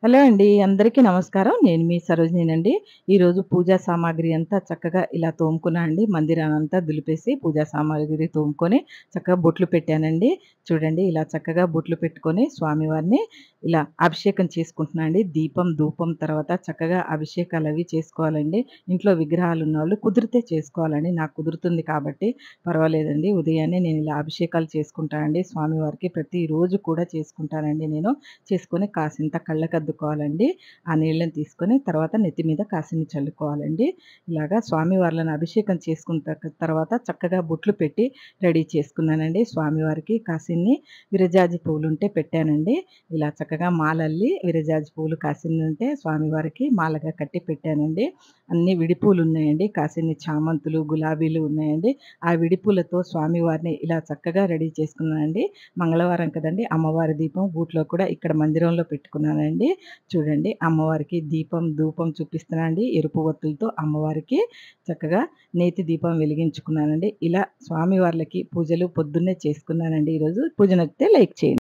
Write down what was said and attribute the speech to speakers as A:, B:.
A: Hello అండి. అందరికీ నమస్కారం. నేను మీ సరోజినినండి. ఈరోజు పూజా సామాగ్రి అంతా చక్కగా ఇలా తోముకున్నా అండి. మందిరానంతా దులిపేసి పూజా సామాగ్రి తోముకొని చక్కగా బొట్లు పెట్టానండి. చూడండి ఇలా చక్కగా బొట్లు పెట్టుకొని స్వామివారిని ఇలా అభిషేకం చేసుకుంటున్నా అండి. దీపం, ధూపం తర్వాత చక్కగా అభిషేకాలవి చేసుకోవాలండి. ఇంట్లో విగ్రహాలున్నోళ్ళు కుదిరితే చేసుకోవాలండి. నాకు కుదురుతుంది కాబట్టి పర్వాలేదండి. ఉదయాన్నే నేను ఇలా అభిషేకాలు చేసుకుంటానండి. స్వామివారికి ప్రతిరోజు కూడా చేసుకుంటానండి నేను. చేసుకొని కాసింత కళ్ళకద్దుకోవాలండి. ఆ నీళ్ళని తీసుకొని తర్వాత నెత్తి మీద కాసిన్ని చల్లుకోవాలండి. ఇలాగా స్వామివార్లను అభిషేకం చేసుకున్న తర్వాత చక్కగా బొట్లు పెట్టి రెడీ చేసుకున్నానండి. స్వామివారికి కాసిన్ని విరజాజి పువ్వులుంటే పెట్టానండి. ఇలా చక్కగా మాలల్లి విరజాజి పువ్వులు కాసిన్నుంటే స్వామివారికి మాలగా కట్టి పెట్టానండి. అన్ని విడిపూలున్నాయండి. కాసిన్ని చామంతులు, గులాబీలు ఉన్నాయండి. ఆ విడిపూలతో స్వామివారిని ఇలా చక్కగా రెడీ చేసుకున్నానండి. మంగళవారం కదండీ! అమ్మవారి దీపం గూట్లో కూడా ఇక్కడ మందిరంలో పెట్టుకున్నానండి. చూడండి అమ్మవారికి దీపం, ధూపం చూపిస్తున్నా అండి. ఎరుపు ఒత్తులతో అమ్మవారికి చక్కగా నేతి దీపం వెలిగించుకున్నానండి. ఇలా స్వామివార్లకి పూజలు పొద్దున్నే చేసుకున్నానండి ఈరోజు. పూజ నచ్చితే లైక్ చేయండి.